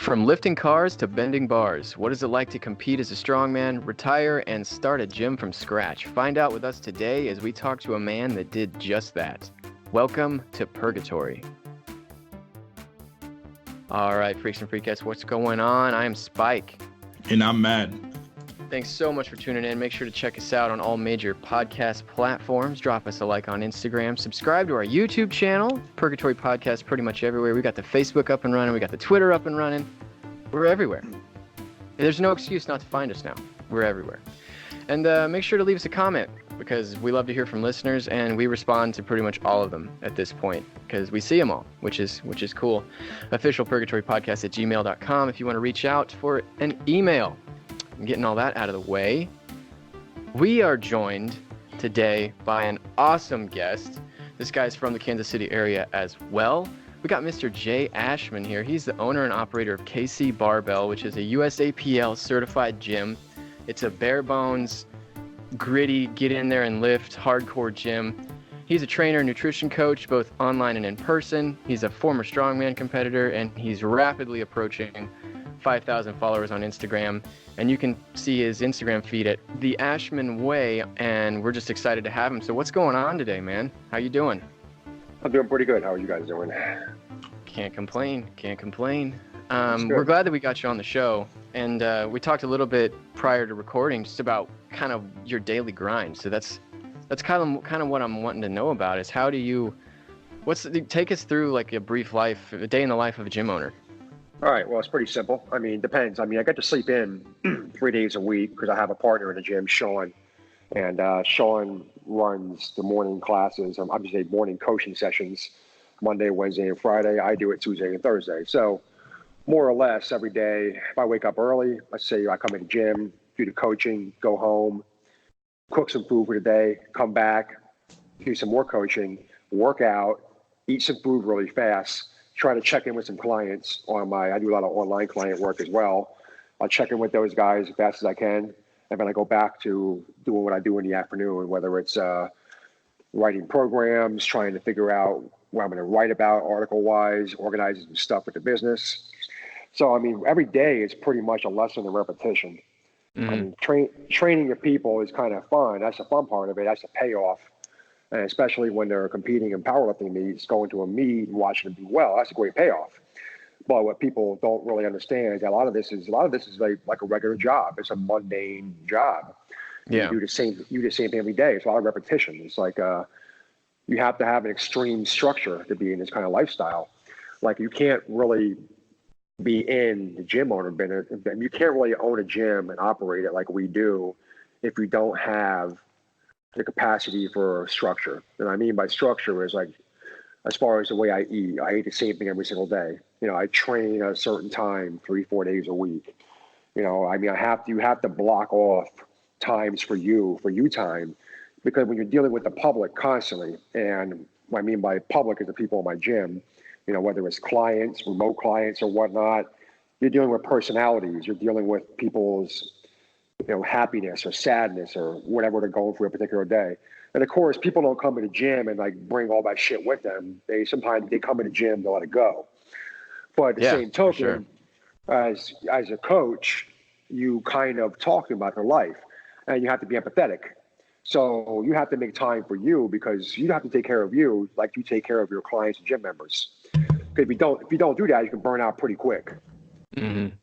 From lifting cars to bending bars, what is it like to compete as a strongman, retire, and start a gym from scratch? Find out with us today as we talk to a man that did just that. Welcome to Purgatory. All right, freaks and freakettes, what's going on? I'm Spike. And I'm Matt. Thanks so much for tuning in. Make sure to check us out on all major podcast platforms. Drop us a like on Instagram. Subscribe to our YouTube channel, Purgatory Podcast, pretty much everywhere. We got the Facebook up and running. We got the Twitter up and running. We're everywhere. There's no excuse not to find us now. We're everywhere. And make sure to leave us a comment because we love to hear from listeners, and we respond to pretty much all of them at this point because we see them all, which is cool. Official Purgatory Podcast at gmail.com if you want to reach out for an email. Getting all that out of the way, we are joined today by an awesome guest. This guy's from the Kansas City area as well. We got Mr. Jay Ashman here. He's the owner and operator of KC Barbell, which is a USAPL certified gym. It's a bare bones, gritty, get in there and lift, hardcore gym. He's a trainer and nutrition coach, both online and in person. He's a former strongman competitor, and he's rapidly approaching 5,000 followers on Instagram, and you can see his Instagram feed at The Ashman Way, and we're just excited to have him. So what's going on today, man? How you doing? I'm doing pretty good. How are you guys doing? Can't complain. We're glad that we got you on the show, and we talked a little bit prior to recording just about kind of your daily grind. So that's kind of what I'm wanting to know about is how do you, take us through like a day in the life of a gym owner. All right. Well, it's pretty simple. I mean, depends. I get to sleep in 3 days a week because I have a partner in the gym, Sean. And Sean runs the morning classes. I'm just morning coaching sessions, Monday, Wednesday, and Friday. I do it Tuesday and Thursday. So more or less every day, if I wake up early, let's say I come in the gym, do the coaching, go home, cook some food for the day, come back, do some more coaching, work out, eat some food really fast, try to check in with some clients I do a lot of online client work as well. I'll check in with those guys as fast as I can. And then I go back to doing what I do in the afternoon, whether it's writing programs, trying to figure out what I'm going to write about article-wise, organizing some stuff with the business. So, every day is pretty much a lesson in repetition. Mm-hmm. Training your people is kind of fun. That's the fun part of it. That's the payoff. And especially when they're competing in powerlifting meets, going to a meet and watching them do well, that's a great payoff. But what people don't really understand is that a lot of this is like a regular job. It's a mundane job. Yeah. You do the same thing every day. It's a lot of repetition. It's like you have to have an extreme structure to be in this kind of lifestyle. Like you can't really be in the gym owner business. You can't really own a gym and operate it like we do if you don't have the capacity for structure. And I mean by structure is like, as far as the way I eat the same thing every single day. I train at a certain time, 3-4 days a week. You have to block off times for you time, because when you're dealing with the public constantly, and what I mean by public is the people in my gym, whether it's clients, remote clients or whatnot, you're dealing with personalities, you're dealing with people's happiness or sadness or whatever they're going through a particular day. And of course, people don't come to the gym and like bring all that shit with them. Sometimes they come to the gym to let it go. But at the same token, as a coach, you kind of talking about their life, and you have to be empathetic. So you have to make time for you because you have to take care of you like you take care of your clients and gym members. Because if you don't do that, you can burn out pretty quick. Mm-hmm.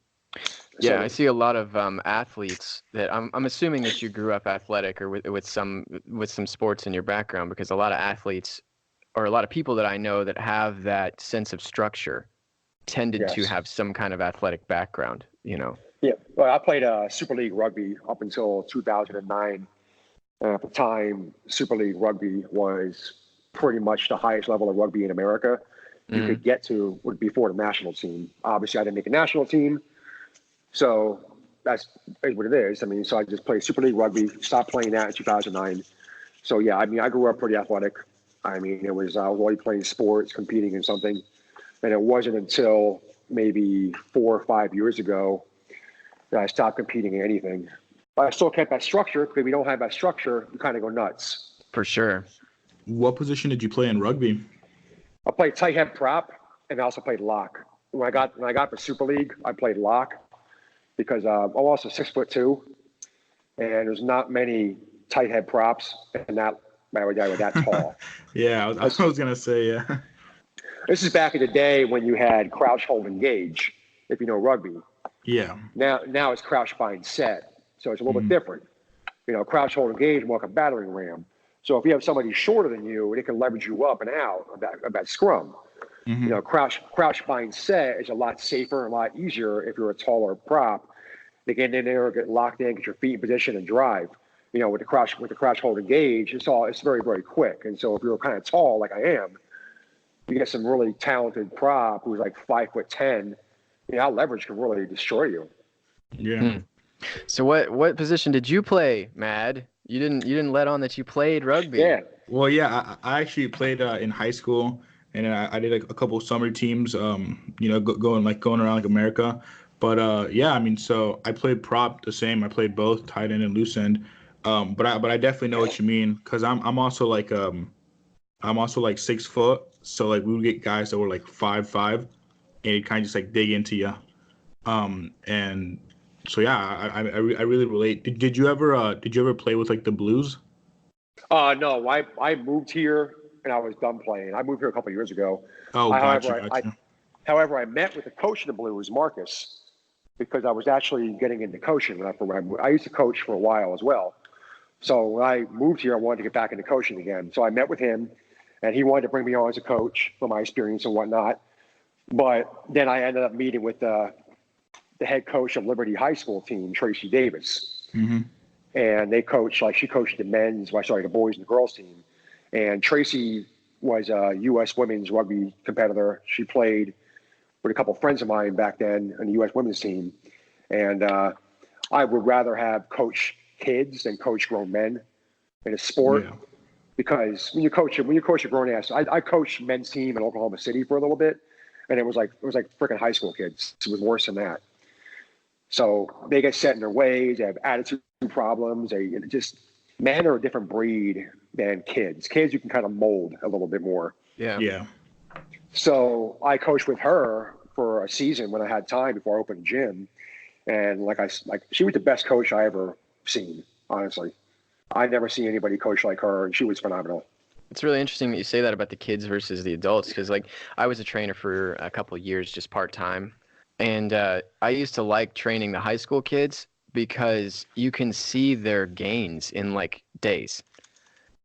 Yeah, I see a lot of athletes that I'm assuming that you grew up athletic or with some sports in your background, because a lot of athletes or a lot of people that I know that have that sense of structure tended to have some kind of athletic background, Yeah. Well, I played Super League rugby up until 2009. At the time, Super League rugby was pretty much the highest level of rugby in America you could get to before the national team. Obviously, I didn't make a national team. So that's what it is. So I just played Super League rugby, stopped playing that in 2009. So yeah, I grew up pretty athletic. I was always playing sports, competing in something. And it wasn't until maybe 4 or 5 years ago that I stopped competing in anything. But I still kept that structure, because if we don't have that structure, you kind of go nuts. For sure. What position did you play in rugby? I played tight head prop, and I also played lock. when I got for Super League, I played lock because I'm also 6'2", and there's not many tight head props and that guy with that tall. Yeah, I was gonna say, yeah. This is back in the day when you had crouch, hold, engage, if you know rugby. Yeah. Now it's crouch, bind, set, so it's a little bit different. Crouch, hold, engage, more like a battering ram. So if you have somebody shorter than you, it can leverage you up and out of that scrum. Crouch, bind, set is a lot safer and a lot easier if you're a taller prop. They get in there, get locked in, get your feet in position, and drive. With the crouch, hold, engage, it's very, very quick. And so if you're kind of tall like I am, you get some really talented prop who's like 5'10". That leverage can really destroy you. Yeah. So what position did you play, Mad? You didn't let on that you played rugby. Yeah. Well, yeah, I actually played in high school, and I did a couple summer teams. Going around like America. But yeah, I mean, so I played prop the same. I played both tight end and loose end. But I definitely know what you mean, because I'm also like 6 foot. So like we would get guys that were like 5'5", and it kind of just like dig into you. And so yeah, I really relate. Did you ever play with like the Blues? No, I moved here and I was done playing. I moved here a couple of years ago. Oh, gotcha. However, I met with the coach of the Blues, Marcus, because I was actually getting into coaching. I used to coach for a while as well. So when I moved here, I wanted to get back into coaching again. So I met with him, and he wanted to bring me on as a coach for my experience and whatnot. But then I ended up meeting with the head coach of Liberty High School team, Tracy Davis. Mm-hmm. And she coached the the boys and the girls team. And Tracy was a U.S. women's rugby competitor. She played with a couple of friends of mine back then on the U.S. women's team. And I would rather have coach kids than coach grown men in a sport. Yeah. Because when you coach a grown ass, I coached men's team in Oklahoma City for a little bit, and it was like freaking high school kids. It was worse than that. So they get set in their ways. They have attitude problems. Men are a different breed than kids. Kids you can kind of mold a little bit more. Yeah. Yeah. So I coached with her for a season when I had time before I opened a gym, and she was the best coach I ever seen. Honestly, I never seen anybody coach like her, and she was phenomenal. It's really interesting that you say that about the kids versus the adults, because I was a trainer for a couple of years, just part-time, and I used to like training the high school kids because you can see their gains in like days.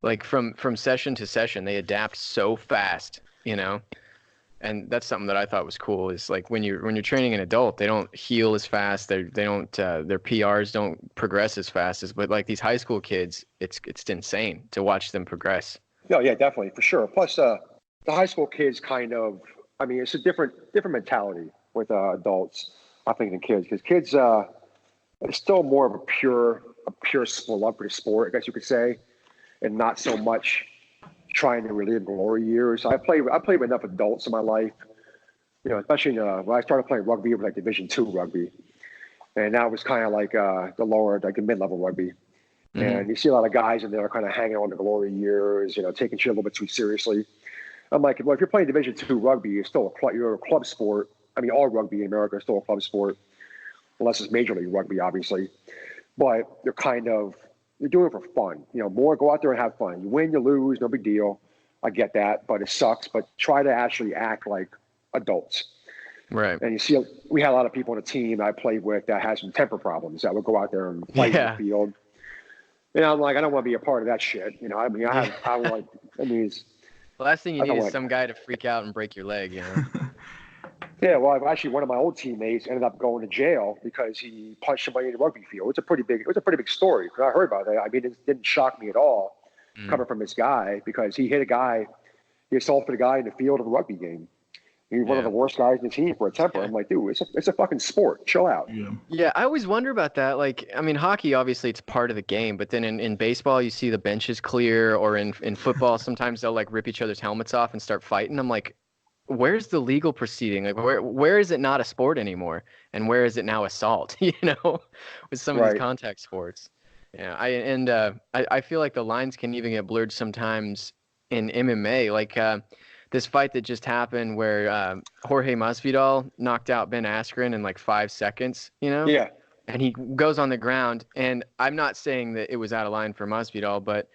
Like from session to session, they adapt so fast, and that's something that I thought was cool. Is like when you're training an adult, they don't heal as fast. They don't their PRs don't progress as fast but like these high school kids, it's insane to watch them progress. Yeah, definitely, for sure. Plus, the high school kids it's a different mentality with adults, I think, than kids. Because kids, it's still more of a pure love for the sport, I guess you could say, and not so much trying to relive glory years. I played with enough adults in my life, especially when I started playing rugby, it was like Division II rugby, and that was kind of like the mid-level rugby. Mm-hmm. And you see a lot of guys in there kind of hanging on the glory years, taking shit a little bit too seriously. I'm like, well, if you're playing Division II rugby, you're a club sport. I mean, all rugby in America is still a club sport, unless it's Major League Rugby, obviously. But you're doing it for fun. Go out there and have fun. You win, you lose, no big deal. I get that, but it sucks. But try to actually act like adults. Right. And you see, we had a lot of people on the team I played with that had some temper problems that would go out there and fight in the field. And I'm like, I don't want to be a part of that shit. The last thing you need is some guy to freak out and break your leg, Yeah, well, one of my old teammates ended up going to jail because he punched somebody in the rugby field. It was a pretty big story. I heard about it. I mean, it didn't shock me at all coming from this guy, because he assaulted a guy in the field of a rugby game. He's one of the worst guys in the team for a temper. I'm like, dude, it's a fucking sport. Chill out. Yeah, I always wonder about that. Like, I mean, hockey, obviously, it's part of the game. But then in baseball, you see the benches clear. Or in football, sometimes they'll, like, rip each other's helmets off and start fighting. I'm like, where's the legal proceeding? Like, where is it not a sport anymore? And where is it now assault, with some of these contact sports? Yeah, I feel like the lines can even get blurred sometimes in MMA. Like, this fight that just happened where Jorge Masvidal knocked out Ben Askren in like 5 seconds, you know? Yeah. And he goes on the ground, and I'm not saying that it was out of line for Masvidal, but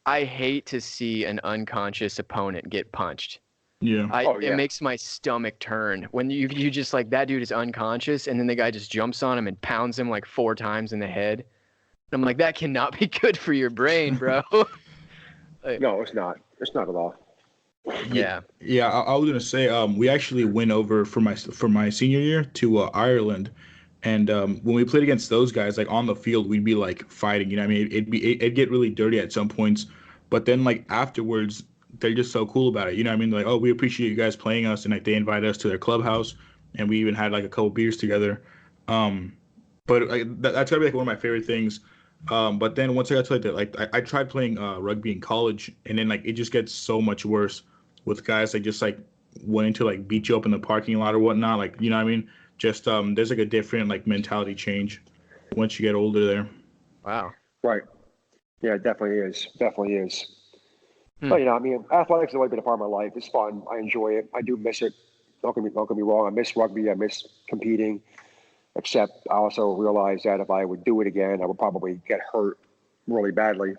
I hate to see an unconscious opponent get punched. Yeah. It makes my stomach turn when you just like, that dude is unconscious, and then the guy just jumps on him and pounds him like 4 times in the head. And I'm like, that cannot be good for your brain, bro. No, it's not. It's not at all. Yeah. Yeah, I was gonna say, we actually went over for my senior year to Ireland, and when we played against those guys, like on the field, we'd be like fighting. You know, what I mean, it'd get really dirty at some points, but then like afterwards, they're just so cool about it. You know, what I mean, like, oh, we appreciate you guys playing us, and like they invited us to their clubhouse, and we even had like a couple beers together. But like, that's gotta be like one of my favorite things. But then once I got to I tried playing rugby in college, and then like it just gets so much worse with guys that just like wanting to like beat you up in the parking lot or whatnot. Like, you know what I mean? Just there's like a different like mentality change once you get older there. Wow. Right. Yeah, it definitely is. Definitely is. But you know, I mean, athletics has always been a part of my life. It's fun. I enjoy it. I do miss it. Don't get me wrong. I miss rugby. I miss competing. Except I also realize that if I would do it again, I would probably get hurt really badly.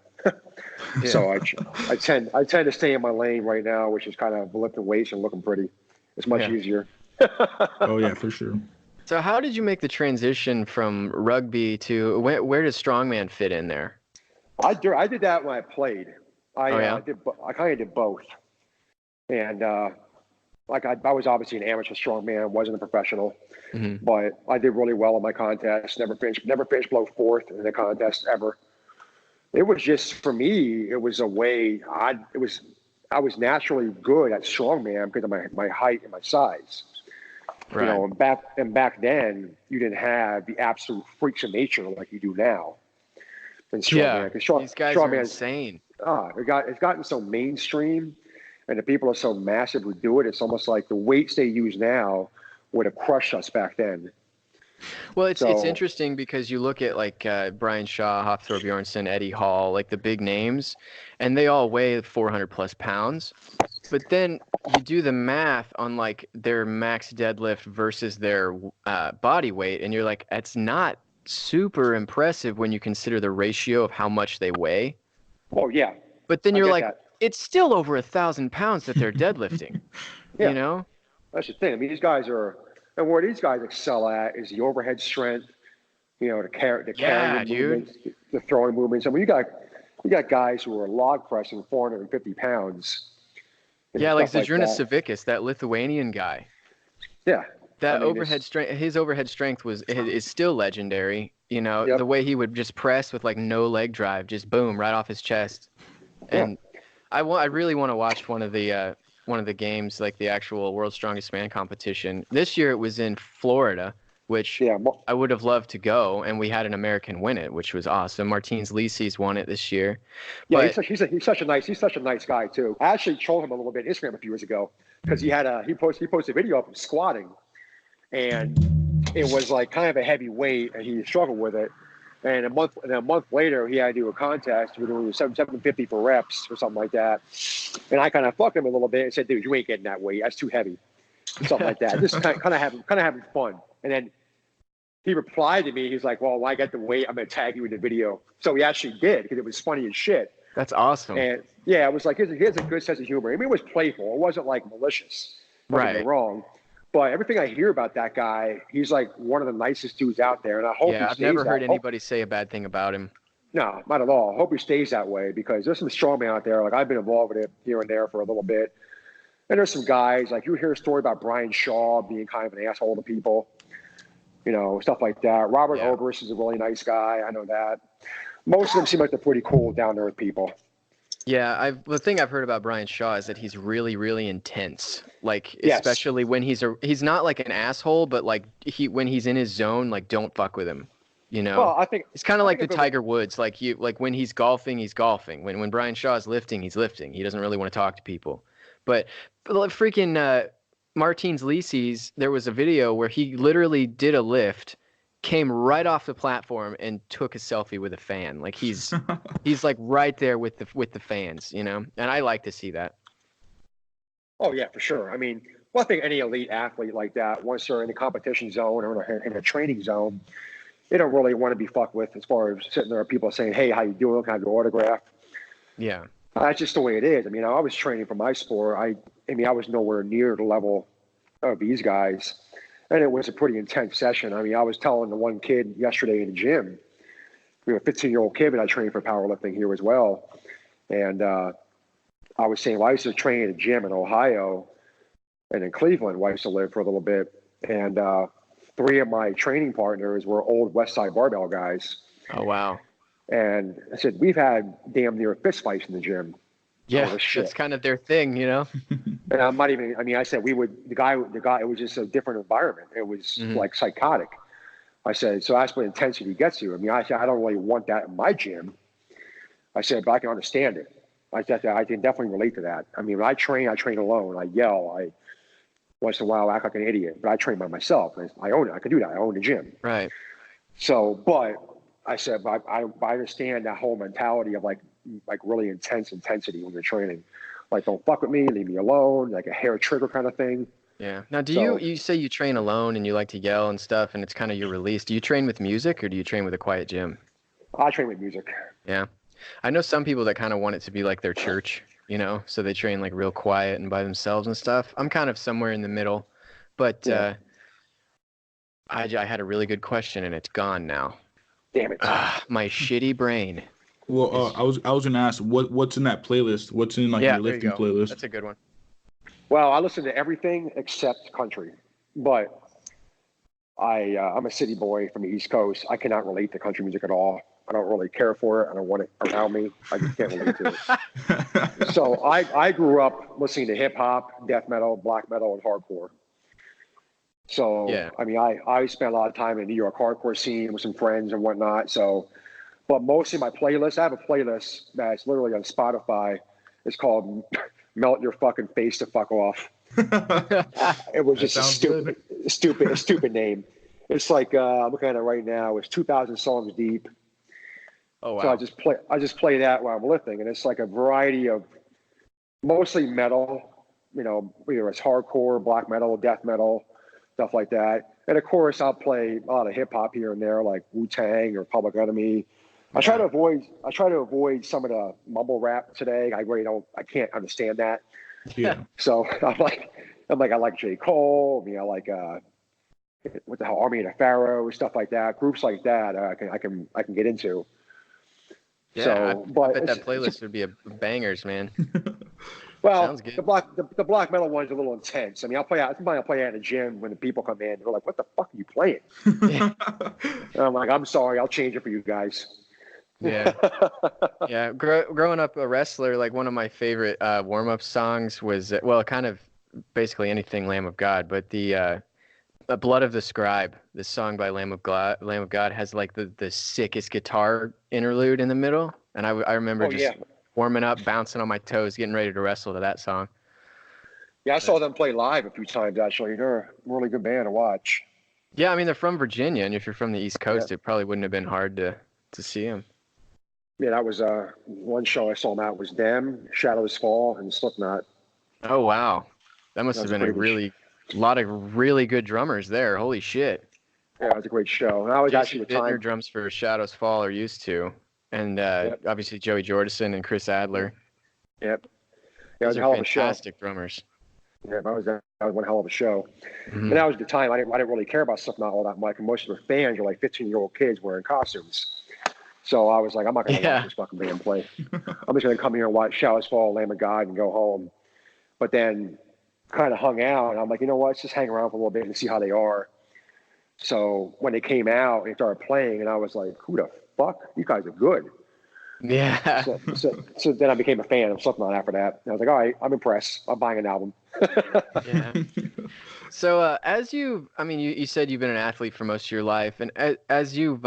Yeah. So I tend to stay in my lane right now, which is kind of lifting weights and looking pretty. It's much easier. Oh yeah, for sure. So how did you make the transition from rugby to where does strongman fit in there? I did that when I played. I kind of did both, and like I was obviously an amateur strongman, wasn't a professional, but I did really well in my contest. Never finished below 4th in the contest ever. It was just, for me, it was a way. I was naturally good at strongman because of my height and my size. Right. You know, and back then you didn't have the absolute freaks of nature like you do now. In strongman, these guys are insane. It's gotten so mainstream, and the people are so massive who do it. It's almost like the weights they use now would have crushed us back then. Well, it's interesting because you look at like Brian Shaw, Hafthor Bjornsson, Eddie Hall, like the big names, and they all weigh 400 plus pounds. But then you do the math on like their max deadlift versus their body weight, and you're like, it's not super impressive when you consider the ratio of how much they weigh. Oh yeah. But then you're like, it's still over 1,000 pounds that they're deadlifting. Yeah. You know? That's the thing. I mean, these guys are, and where these guys excel at is the overhead strength, you know, the carrying movements, the throwing movements. I mean, you got guys who are log pressing 450 pounds. Yeah, like Zydrunas Savickas, that Lithuanian guy. Yeah. That overhead strength, his overhead strength is still legendary. You know, the way he would just press with like no leg drive, just boom, right off his chest. And I really want to watch one of the games, like the actual World's Strongest Man competition. This year it was in Florida, which I would have loved to go, and we had an American win it, which was awesome. Martins Lisis won it this year. Yeah, he's such a nice guy too. I actually trolled him a little bit on Instagram a few years ago because he posted a video of him squatting, and it was like kind of a heavy weight, and he struggled with it. And a month later, he had to do a contest. We were doing 750 for reps or something like that. And I kind of fucked him a little bit and said, "Dude, you ain't getting that weight. That's too heavy." Something like that. Just kind of having fun. And then he replied to me. He's like, "Well, when I get the weight, I'm gonna tag you in the video." So he actually did because it was funny as shit. That's awesome. And yeah, it was like he has a good sense of humor. I mean, it was playful. It wasn't like malicious. Don't get me wrong. But everything I hear about that guy, he's like one of the nicest dudes out there, and I hope he stays. I've never heard anybody say a bad thing about him. No, not at all. I hope he stays that way because there's some strongmen out there. Like I've been involved with it here and there for a little bit, and there's some guys like you hear a story about Brian Shaw being kind of an asshole to people, you know, stuff like that. Robert Oberst is a really nice guy. I know that. Most of them seem like they're pretty cool, down to earth people. Yeah, the thing I've heard about Brian Shaw is that he's really, really intense. Like, especially when he's not like an asshole, but like when he's in his zone, like don't fuck with him. You know, well, I think it's kind of like the Tiger Woods. Like when he's golfing, he's golfing. When Brian Shaw is lifting, he's lifting. He doesn't really want to talk to people. But freaking Martins Lisis, there was a video where he literally did a lift, came right off the platform and took a selfie with a fan. Like he's like right there with the fans, you know. And I like to see that. Oh yeah, for sure. I mean, well, I think any elite athlete like that, once they're in the competition zone or in a training zone, they don't really want to be fucked with as far as sitting there, people saying, "Hey, how you doing? Can I have your autograph?" Yeah. That's just the way it is. I mean, I was training for my sport. I mean, I was nowhere near the level of these guys, and it was a pretty intense session. I mean, I was telling the one kid yesterday in the gym, we have a 15-year-old kid that I trained for powerlifting here as well, and I was saying, well, I used to train at a gym in Ohio and in Cleveland, where I used to live for a little bit, and 3 of my training partners were old West Side Barbell guys. Oh, wow. And I said, we've had damn near fist fights in the gym. Yeah, All this shit. that's kind of their thing, you know? And I'm not even, I mean, I said the guy, it was just a different environment. It was like psychotic. I said, so that's what intensity gets you. I mean, I said, I don't really want that in my gym. I said, but I can understand it. I said, I can definitely relate to that. I mean, when I train alone. I yell. I once in a while act like an idiot, but I train by myself. I own it. I can do that. I own the gym. Right. So, but I said, but I understand that whole mentality of like really intense intensity when you're training. Like, don't fuck with me, leave me alone, like a hair trigger kind of thing. Yeah. Now, So- you say you train alone and you like to yell and stuff, and it's kind of your release. Do you train with music or do you train with a quiet gym? I train with music. Yeah. I know some people that kind of want it to be like their church, you know, so they train like real quiet and by themselves and stuff. I'm kind of somewhere in the middle, but Yeah. I had a really good question and it's gone now. Damn it. My shitty brain. Well, I was gonna ask what's in that playlist? What's in like Yeah, your there you lifting go. playlist? That's a good one. Well, I listen to everything except country, but I'm a city boy from the East Coast. I cannot relate to country music at all. I don't really care for it. I don't want it around me. I just can't relate to it. So I grew up listening to hip hop, death metal, black metal, and hardcore. So, Yeah. I mean, I spent a lot of time in the New York hardcore scene with some friends and whatnot. So, but mostly my playlist, I have a playlist that's literally on Spotify. It's called Melt Your Fucking Face to Fuck Off. It was just a sounds stupid name. It's like, I'm looking at it right now. It's 2,000 songs deep. Oh, wow. So I just play that while I'm lifting, and it's like a variety of mostly metal, you know, either it's hardcore, black metal, death metal, stuff like that. And of course, I'll play a lot of hip hop here and there, like Wu-Tang or Public Enemy. I try to avoid some of the mumble rap today. I can't understand that. Yeah. So I like J. Cole. I mean, I like what the hell, Army of the Pharaoh, stuff like that. Groups like that, I can get into. Yeah, So, I but bet that playlist would be a bangers, man. well, Sounds good. the black metal one's a little intense. I mean, I'll play out in the gym when the people come in. They're like, "What the fuck are you playing?" And I'm like, "I'm sorry, I'll change it for you guys." Yeah. Yeah. Growing up a wrestler, like one of my favorite warm-up songs was, well, kind of basically anything Lamb of God, but the Blood of the Scribe, this song by Lamb of God has like the sickest guitar interlude in the middle. And I remember warming up, bouncing on my toes, getting ready to wrestle to that song. Yeah, I saw them play live a few times, actually. They're a really good band to watch. Yeah, I mean, they're from Virginia, and if you're from the East Coast, it probably wouldn't have been hard to see them. Yeah, that was one show I saw them at was them, Shadows Fall, and Slipknot. Oh, wow. That must have been pretty a lot of really good drummers there. Holy shit. Yeah, it was a great show. And I was Jason actually the Bittner time. drums for Shadows Fall are used to. And obviously Joey Jordison and Chris Adler. Yep. Yeah, it was Those a are hell of a show. fantastic drummers. Yeah, that was one hell of a show. Mhm. And that was the time I didn't really care about Slipknot all that much. And most of their fans were like 15-year-old kids wearing costumes. So I was like, I'm not going to watch this fucking band play. I'm just going to come here and watch Shadows Fall, Lamb of God, and go home. But then kind of hung out, and I'm like, you know what? Let's just hang around for a little bit and see how they are. So when they came out and started playing, and I was like, who the fuck? You guys are good. Yeah. So then I became a fan of Slipknot after that. And I was like, all right, I'm impressed. I'm buying an album. Yeah. So you said you've been an athlete for most of your life, and as you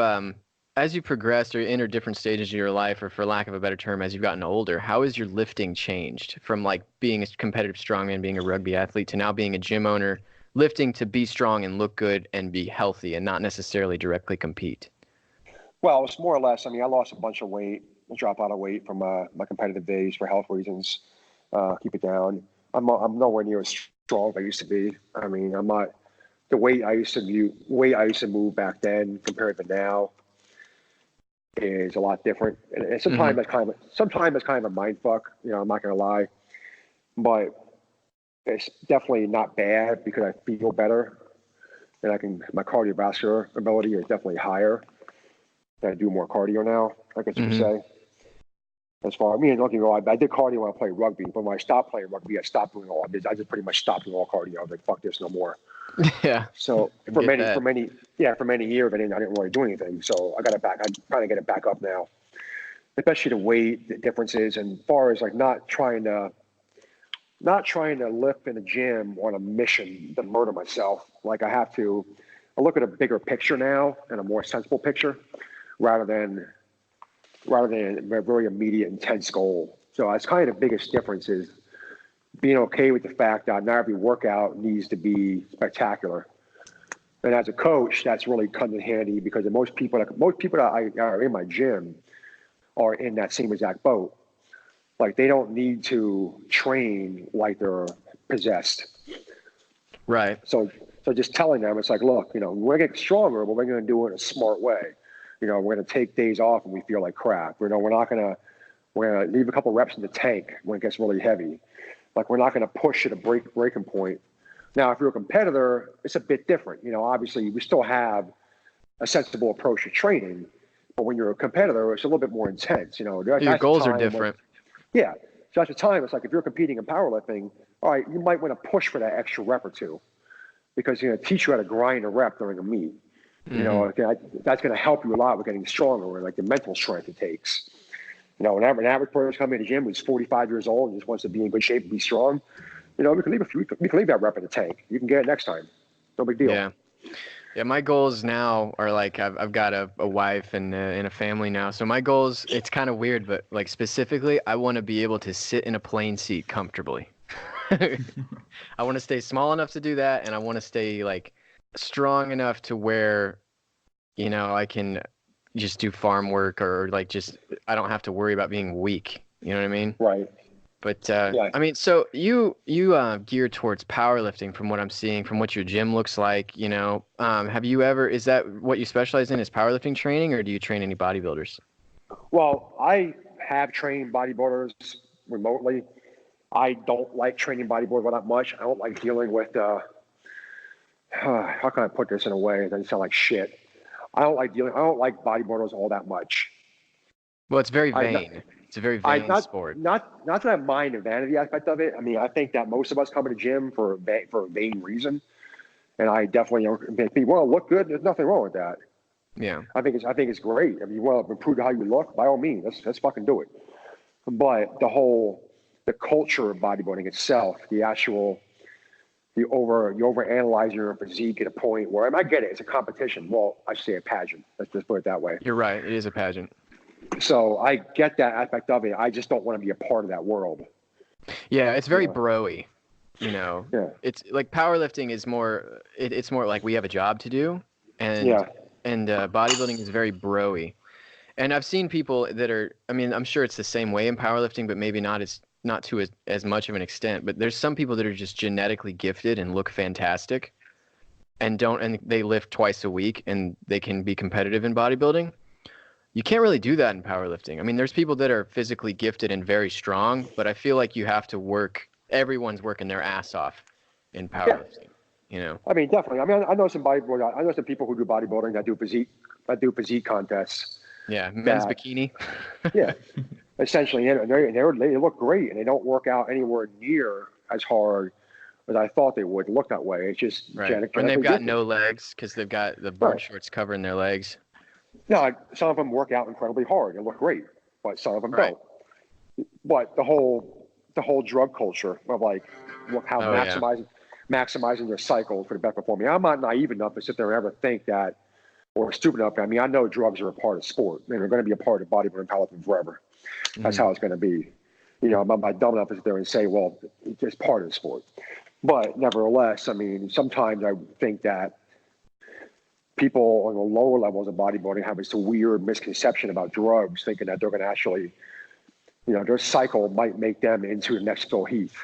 progressed or entered different stages of your life, or for lack of a better term, as you've gotten older, how has your lifting changed from like being a competitive strongman, being a rugby athlete, to now being a gym owner, lifting to be strong and look good and be healthy and not necessarily directly compete? Well, it's more or less, I mean, I lost a bunch of weight, I dropped out of weight from my competitive days for health reasons, keep it down. I'm nowhere near as strong as I used to be. I mean, I'm not the weight I used to move back then compared to now is a lot different. And sometimes that's kind of a mind fuck. You know, I'm not gonna lie, but it's definitely not bad because I feel better and my cardiovascular ability is definitely higher. I do more cardio now, I guess you could say. As far as me, and don't get me wrong, I did cardio when I played rugby, but when I stopped playing rugby, I stopped doing all. I just pretty much stopped doing all cardio. I was like, fuck this, no more. Yeah. So for many years, I didn't really do anything. So I got it back. I'm trying to get it back up now, especially the weight, the differences, and as far as like not trying to lift in the gym on a mission to murder myself. Like I look at a bigger picture now and a more sensible picture rather than a very immediate, intense goal. So that's kind of the biggest difference is being okay with the fact that not every workout needs to be spectacular. And as a coach, that's really comes in handy because most people that are in my gym are in that same exact boat. Like they don't need to train like they're possessed. Right. So just telling them, it's like, look, you know, we're getting stronger, but we're going to do it in a smart way. You know, we're going to take days off when we feel like crap. You know, we're going to leave a couple reps in the tank when it gets really heavy. Like we're not going to push at a breaking point. Now, if you're a competitor, it's a bit different. You know, obviously we still have a sensible approach to training, but when you're a competitor, it's a little bit more intense. You know, your goals are different. Yeah. So at the time, it's like if you're competing in powerlifting, all right, you might want to push for that extra rep or two because you're going to teach you how to grind a rep during a meet. You know, that's going to help you a lot with getting stronger, or like the mental strength it takes. You know, an average person coming to the gym who's 45 years old and just wants to be in good shape and be strong, you know, we can leave that rep in the tank. You can get it next time. No big deal. Yeah. Yeah, my goals now are like I've got a wife and a family now. So my goals, it's kind of weird, but like specifically, I want to be able to sit in a plane seat comfortably. I want to stay small enough to do that, and I want to stay like strong enough to where, you know, I can just do farm work or like just I don't have to worry about being weak. You know what I mean? Right. But I mean, so you gear towards powerlifting from what I'm seeing, from what your gym looks like, you know. Have you ever, is that what you specialize in, is powerlifting training, or do you train any bodybuilders? Well, I have trained bodybuilders remotely. I don't like training bodybuilders that much. I don't like dealing with, how can I put this in a way that doesn't sound like shit? I don't like bodybuilders all that much. Well, it's very vain. It's a very vain sport. Not that I mind the vanity aspect of it. I mean, I think that most of us come to the gym for a vain reason, and I definitely, if you want to look good, there's nothing wrong with that. Yeah, I think it's great. I mean, you want to improve how you look, by all means, let's fucking do it. But the culture of bodybuilding itself, you overanalyze your physique at a point where, I get it, it's a competition. Well, I should say a pageant. Let's just put it that way. You're right. It is a pageant. So I get that aspect of it. I just don't want to be a part of that world. Yeah, it's very bro-y, you know. Yeah. It's like powerlifting is more. It's more like we have a job to do, and bodybuilding is very bro-y. And I've seen people that are. I mean, I'm sure it's the same way in powerlifting, but maybe not to as much of an extent. But there's some people that are just genetically gifted and look fantastic, and they lift twice a week, and they can be competitive in bodybuilding. You can't really do that in powerlifting. I mean, there's people that are physically gifted and very strong, but I feel like you have to work. Everyone's working their ass off in powerlifting. You know. I mean, definitely. I mean, I know some bodybuilders. I know some people who do bodybuilding that do physique contests. Yeah, men's bikini. Yeah, essentially, and they look great, and they don't work out anywhere near as hard as I thought they would. Look that way. It's just right. And they've got no legs because they've got the board shorts covering their legs. No, some of them work out incredibly hard and look great, but some of them don't. But the whole drug culture of like how maximizing their cycle for the best performance. I'm not naive enough to sit there and ever think that, or stupid enough. I mean, I know drugs are a part of sport, and they're going to be a part of bodybuilding and powerlifting forever. That's how it's going to be. You know, I'm not dumb enough to sit there and say, well, it's part of the sport. But nevertheless, I mean, sometimes I think that people on the lower levels of bodybuilding have this weird misconception about drugs, thinking that they're going to actually, you know, their cycle might make them into the next Phil Heath.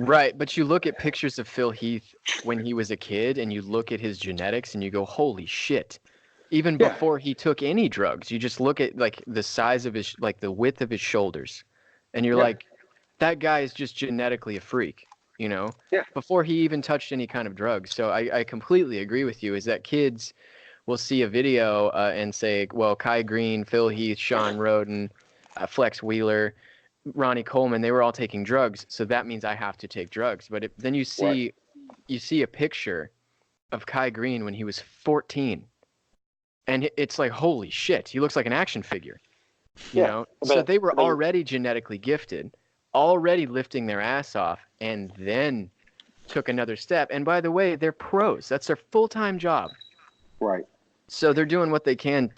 Right, but you look at pictures of Phil Heath when he was a kid, and you look at his genetics, and you go, "Holy shit!" Even Yeah. before he took any drugs, you just look at like the size of his, like the width of his shoulders, and you're Yeah. like, "That guy is just genetically a freak," you know? Yeah. Before he even touched any kind of drugs. So I completely agree with you. Is that kids will see a video and say, "Well, Kai Green, Phil Heath, Sean Roden, Flex Wheeler." Ronnie Coleman, they were all taking drugs, so that means I have to take drugs. But then you see a picture of Kai Green when he was 14, and it's like, holy shit, he looks like an action figure, you know? So they were already genetically gifted, already lifting their ass off, and then took another step. And by the way, they're pros. That's their full-time job. Right. So they're doing what they can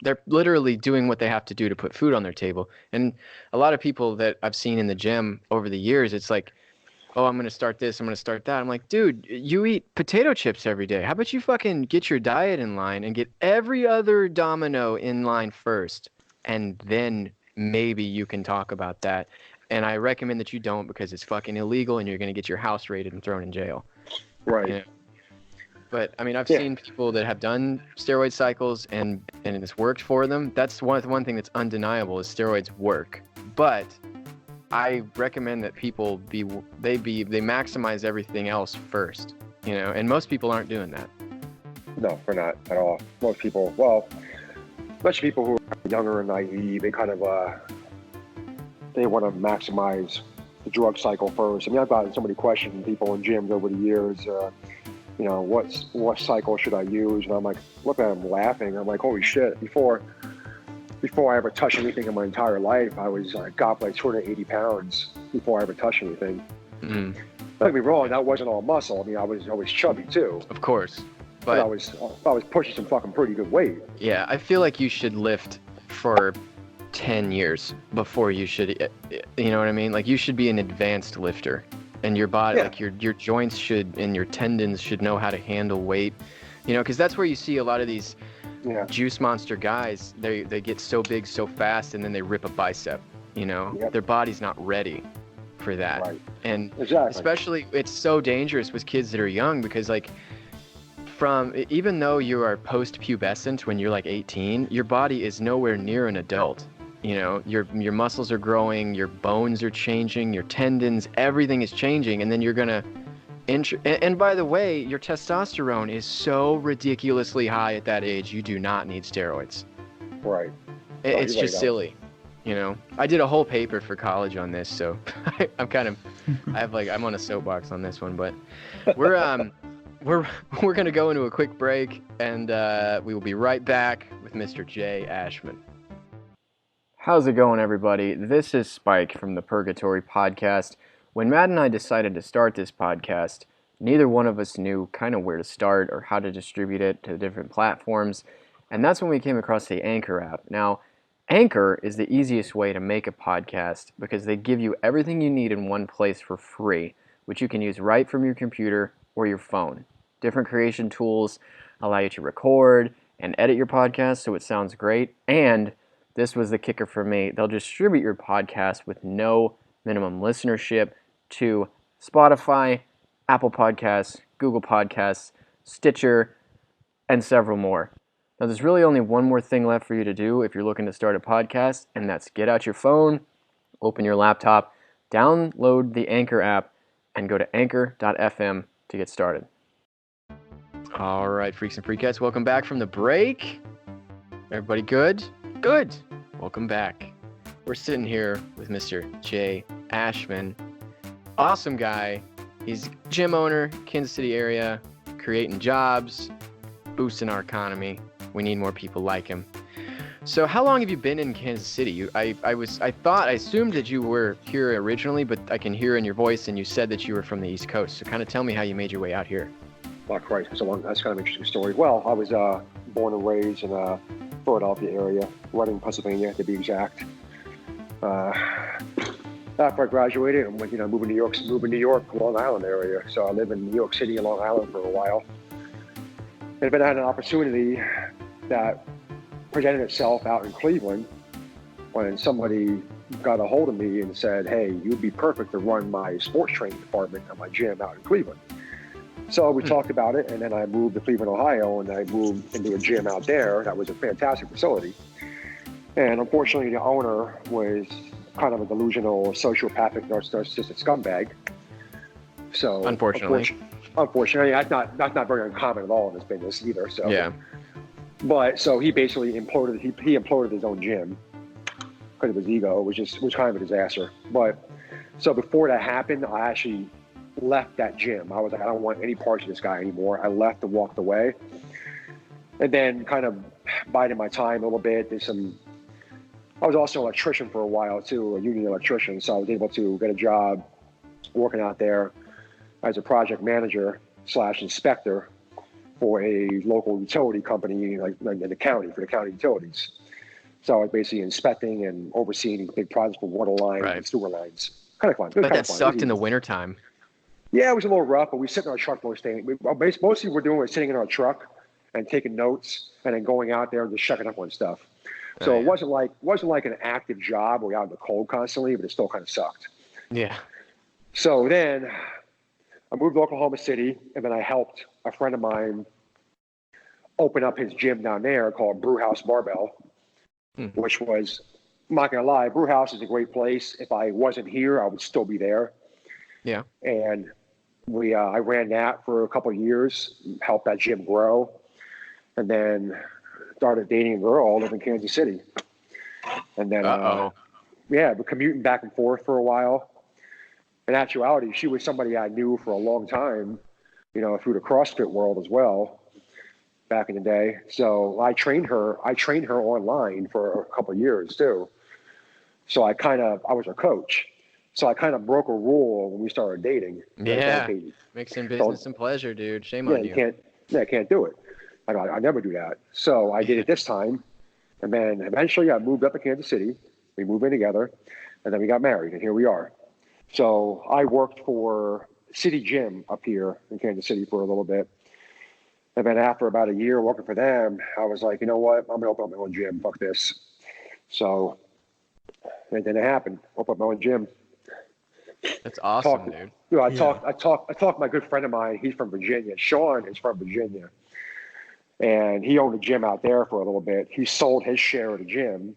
they're literally doing what they have to do to put food on their table. And a lot of people that I've seen in the gym over the years, it's like, oh, I'm going to start this, I'm going to start that. I'm like, dude, you eat potato chips every day. How about you fucking get your diet in line and get every other domino in line first, and then maybe you can talk about that. And I recommend that you don't, because it's fucking illegal and you're going to get your house raided and thrown in jail. Right. You know? But I mean, I've seen people that have done steroid cycles and it's worked for them. That's one thing that's undeniable, is steroids work. But I recommend that people they maximize everything else first, you know. And most people aren't doing that. No, we're not at all. Most people, especially people who are younger and naive, they kind of they want to maximize the drug cycle first. I mean, I've gotten so many questions from people in gyms over the years. You know, what cycle should I use? And I'm like, look at them laughing. I'm like, holy shit! Before I ever touched anything in my entire life, I was got like 280 pounds before I ever touched anything. Mm. Don't get me wrong, that wasn't all muscle. I mean, I was chubby too. Of course, but I was pushing some fucking pretty good weight. Yeah, I feel like you should lift for 10 years before you should, you know what I mean? Like, you should be an advanced lifter. And your body, like your joints and your tendons should know how to handle weight, you know, because that's where you see a lot of these juice monster guys. They get so big so fast, and then they rip a bicep, you know. Their body's not ready for that. Right. And especially, it's so dangerous with kids that are young, because like, even though you are post-pubescent when you're like 18, your body is nowhere near an adult. You know, your muscles are growing, your bones are changing, your tendons, everything is changing, and then you're gonna. And by the way, your testosterone is so ridiculously high at that age. You do not need steroids. Right. It's just silly. You know, I did a whole paper for college on this, so I'm on a soapbox on this one, but we're gonna go into a quick break, and we will be right back with Mr. Jay Ashman. How's it going, everybody? This is Spike from the Purgatory Podcast. When Matt and I decided to start this podcast, neither one of us knew kind of where to start or how to distribute it to different platforms, and that's when we came across the Anchor app. Now, Anchor is the easiest way to make a podcast because they give you everything you need in one place for free, which you can use right from your computer or your phone. Different creation tools allow you to record and edit your podcast so it sounds great, and this was the kicker for me. They'll distribute your podcast with no minimum listenership to Spotify, Apple Podcasts, Google Podcasts, Stitcher, and several more. Now, there's really only one more thing left for you to do if you're looking to start a podcast, and that's get out your phone, open your laptop, download the Anchor app, and go to anchor.fm to get started. All right, freaks and freakettes, welcome back from the break. Everybody good? Good. Welcome back. We're sitting here with Mr. Jay Ashman. Awesome guy. He's gym owner, Kansas City area, creating jobs, boosting our economy. We need more people like him. So how long have you been in Kansas City? I assumed that you were here originally, but I can hear in your voice, and you said that you were from the East Coast. So kind of tell me how you made your way out here. Oh, Christ. That's kind of an interesting story. Well, I was born and raised in Philadelphia area, Reading, Pennsylvania, to be exact. After I graduated, I went, moving to New York, Long Island area. So I lived in New York City and Long Island for a while. And then I had an opportunity that presented itself out in Cleveland when somebody got a hold of me and said, hey, you'd be perfect to run my sports training department at my gym out in Cleveland. So we talked about it, and then I moved to Cleveland, Ohio, and I moved into a gym out there. That was a fantastic facility. And unfortunately, the owner was kind of a delusional, sociopathic, narcissistic scumbag. So unfortunately, that's not very uncommon at all in this business either. So yeah. But so he basically imploded. He imploded his own gym because of his ego, which was kind of a disaster. But so before that happened, I actually left that gym. I was like, I don't want any parts of this guy anymore. I left and walked away, and then kind of biding my time a little bit. I was also an electrician for a while too, a union electrician. So I was able to get a job working out there as a project manager / inspector for a local utility company, like in the county, for the county utilities. So I was basically inspecting and overseeing big projects for water lines and sewer lines. Kind of fun. But that sucked in the wintertime. Yeah, it was a little rough, but we sit in our truck most days. Mostly we're doing is sitting in our truck and taking notes and then going out there and just checking up on stuff. So it wasn't like an active job where you're out in the cold constantly, but it still kind of sucked. Yeah. So then I moved to Oklahoma City, and then I helped a friend of mine open up his gym down there called Brewhouse Barbell, which was, I'm not going to lie, Brewhouse is a great place. If I wasn't here, I would still be there. Yeah. And I ran that for a couple of years, helped that gym grow, and then started dating a girl, lived in Kansas City. And then, we're commuting back and forth for a while. In actuality, she was somebody I knew for a long time, through the CrossFit world as well, back in the day. So I trained her online for a couple of years too. So I was her coach. So I kind of broke a rule when we started dating. Yeah, mixing business and pleasure, dude. Shame on you. I can't do it. I never do that. So I did it this time. And then eventually I moved up to Kansas City. We moved in together. And then we got married. And here we are. So I worked for City Gym up here in Kansas City for a little bit. And then after about a year working for them, I was like, you know what? I'm going to open up my own gym. Fuck this. So it didn't happen. Open up my own gym. That's awesome, dude. I talked to my good friend of mine. He's from Virginia. Sean is from Virginia. And he owned a gym out there for a little bit. He sold his share of the gym.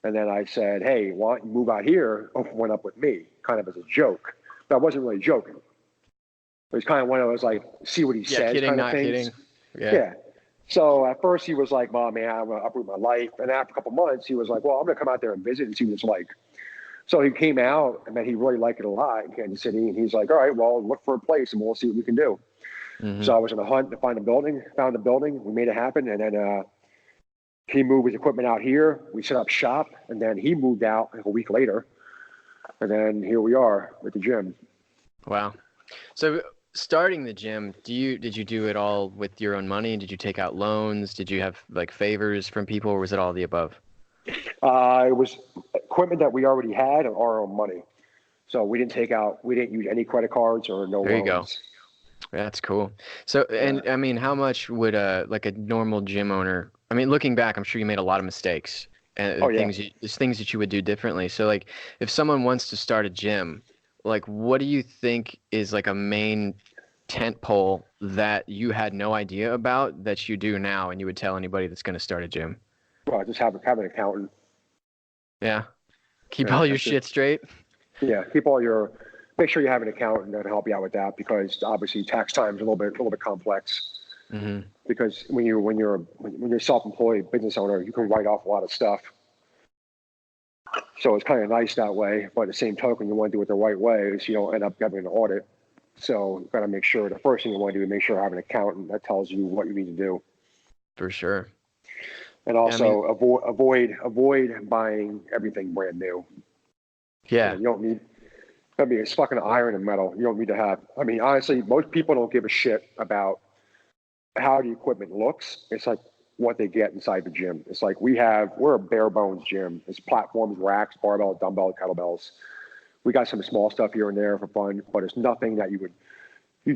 And then I said, hey, why don't you move out here? Open one up with me, kind of as a joke. But I wasn't really joking. It was kind of one of those, like, see what he said kidding, kind of not things. kidding. Yeah. So at first he was like, "Mom, man, I'm going to uproot my life." And after a couple months, he was like, well, I'm going to come out there and visit and see what it's like. So he came out, and then he really liked it a lot in Kansas City. And he's like, all right, well, look for a place, and we'll see what we can do. Mm-hmm. So I was on a hunt to find a building, found a building. We made it happen. And then he moved his equipment out here. We set up shop, and then he moved out like a week later. And then here we are with the gym. Wow. So starting the gym, did you do it all with your own money? Did you take out loans? Did you have like favors from people, or was it all the above? It was equipment that we already had and our own money. So we didn't use any credit cards or no loans. There you go. That's cool. So, and I mean, how much would a normal gym owner, I mean, looking back, I'm sure you made a lot of mistakes and things that you would do differently. So like if someone wants to start a gym, like what do you think is like a main tent pole that you had no idea about that you do now and you would tell anybody that's going to start a gym? Well, just have an accountant. Yeah. Keep all your shit straight. Yeah. Make sure you have an accountant that can help you out with that, because obviously tax time is a little bit complex. Mm-hmm. Because when you're a self-employed business owner, you can write off a lot of stuff. So it's kind of nice that way. But at the same token, you want to do it the right way so you don't end up having an audit. So you got to make sure the first thing you want to do is make sure you have an accountant that tells you what you need to do. For sure. And also avoid buying everything brand new. Yeah. You don't need. It's fucking iron and metal. You don't need to have. I mean, honestly, most people don't give a shit about how the equipment looks. It's like what they get inside the gym. It's like we're a bare bones gym. It's platforms, racks, barbell, dumbbell, kettlebells. We got some small stuff here and there for fun, but it's nothing that you'd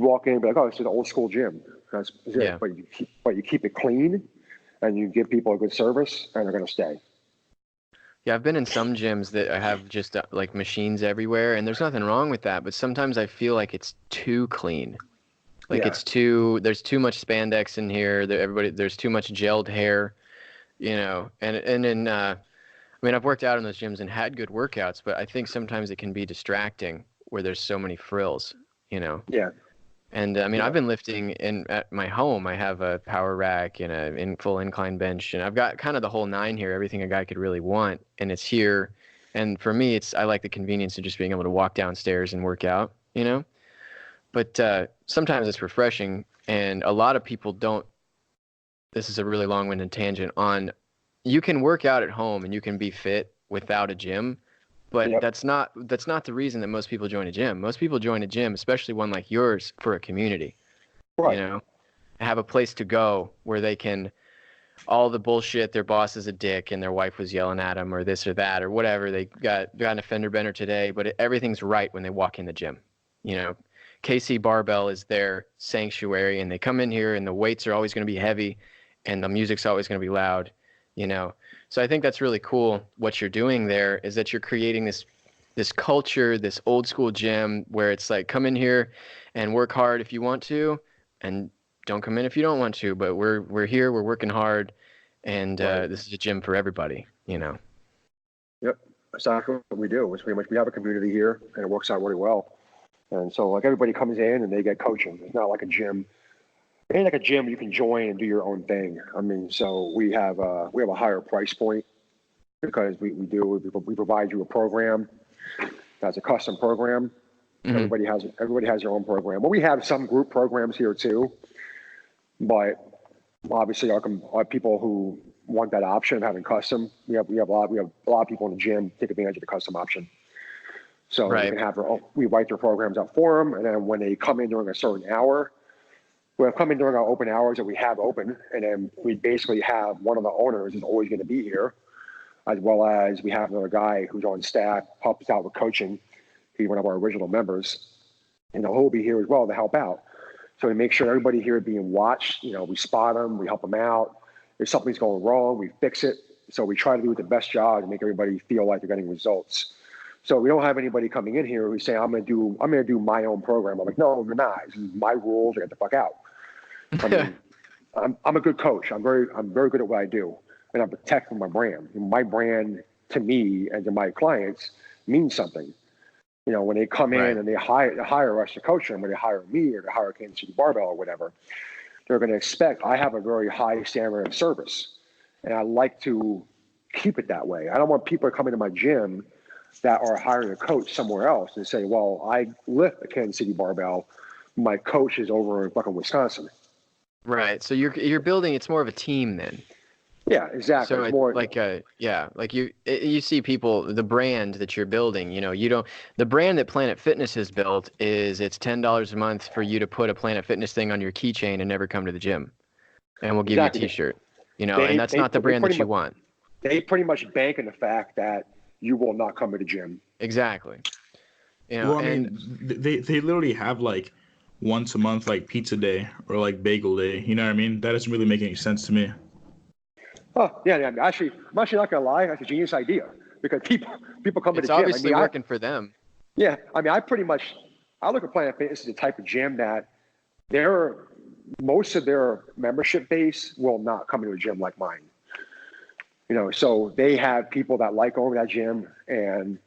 walk in and be like, oh, it's an old school gym. That's it. But you keep it clean and you give people a good service and they're going to stay. Yeah, I've been in some gyms that have just like machines everywhere, and there's nothing wrong with that, but sometimes I feel like it's too clean. Like Yeah, there's too much spandex in here. There's too much gelled hair, and then I mean, I've worked out in those gyms and had good workouts, but I think sometimes it can be distracting where there's so many frills, you know. yeah, And I mean, yeah. I've been lifting at my home. I have a power rack and full incline bench, and I've got kind of the whole nine here, everything a guy could really want, and it's here. And for me, I like the convenience of just being able to walk downstairs and work out, you know. But sometimes it's refreshing, and a lot of people don't. This is a really long-winded tangent on. You can work out at home and you can be fit without a gym, but Yep. that's not the reason that most people join a gym. Most people join a gym, especially one like yours, for a community, you Right. know, have a place to go where they can all the bullshit, their boss is a dick and their wife was yelling at them or this or that or whatever. They got an fender bender today, but everything's right when they walk in the gym. You know, KC Barbell is their sanctuary, and they come in here and the weights are always going to be heavy and the music's always going to be loud, you know. So I think that's really cool. What you're doing there is that you're creating this culture, this old school gym where it's like, come in here and work hard if you want to, and don't come in if you don't want to. But we're here, we're working hard, and Right. this is a gym for everybody, you know. Yep. That's exactly what we do. It's pretty much we have a community here, and it works out really well. And so, like, everybody comes in and they get coaching. It's not like a gym. It ain't like a gym you can join and do your own thing. I mean, so we have a higher price point because we provide you a program that's a custom program. Mm-hmm. Everybody has their own program. Well, we have some group programs here too, but obviously our people who want that option of having custom, we have a lot of people in the gym take advantage of the custom option. So Right. we can have we write their programs out for them, and then when they come in during a certain hour, we'll come in during our open hours that we have open, and then we basically have one of the owners is always going to be here, as well as we have another guy who's on staff, helps out with coaching. He's one of our original members, and he'll be here as well to help out. So we make sure everybody here is being watched. You know, we spot them, we help them out. If something's going wrong, we fix it. So we try to do the best job to make everybody feel like they're getting results. So we don't have anybody coming in here who's saying, I'm gonna do my own program. I'm like, no, you're not. This is my rules. Get the fuck out. I mean, I'm a good coach. I'm very good at what I do, and I'm protecting my brand. And my brand to me and to my clients means something. You know, when they come in Right. and they hire us to coach them, when they hire me or they hire KC Barbell or whatever, they're going to expect I have a very high standard of service, and I like to keep it that way. I don't want people coming to my gym that are hiring a coach somewhere else and say, well, I lift a Kansas City Barbell. My coach is over in fucking Wisconsin. Right. So you're building. It's more of a team then. Yeah, exactly. So It's it's more like like you see people, the brand that you're building, the brand that Planet Fitness has built is it's $10 a month for you to put a Planet Fitness thing on your keychain and never come to the gym. And we'll give exactly. you a t-shirt, and that's not the brand that you want. They pretty much bank on the fact that you will not come to the gym. Exactly. Well, I mean, they literally have like once a month, like pizza day or like bagel day. You know what I mean? That doesn't really make any sense to me. Oh, yeah. I'm actually not gonna lie. That's a genius idea because people come to It's the gym. obviously working for them. Yeah, I mean, I look at Planet Fitness as the type of gym that most of their membership base will not come to a gym like mine. You know, so they have people that like going to that gym, and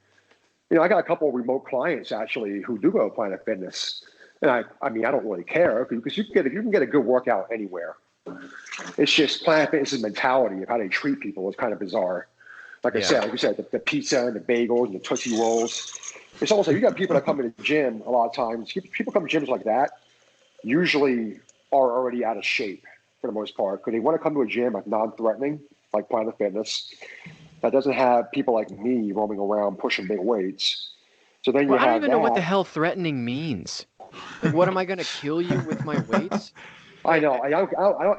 I got a couple of remote clients actually who do go to Planet Fitness, and I mean, I don't really care because you can get a good workout anywhere. It's just Planet Fitness's mentality of how they treat people is kind of bizarre. Like you said, the pizza and the bagels and the Tootsie Rolls. It's almost like you got people that come to the gym a lot of times. People come to gyms like that usually are already out of shape for the most part because they want to come to a gym that's non-threatening, like Planet Fitness, that doesn't have people like me roaming around pushing big weights. So then I don't even know what the hell threatening means. Like, what am I going to kill you with my weights? I know. I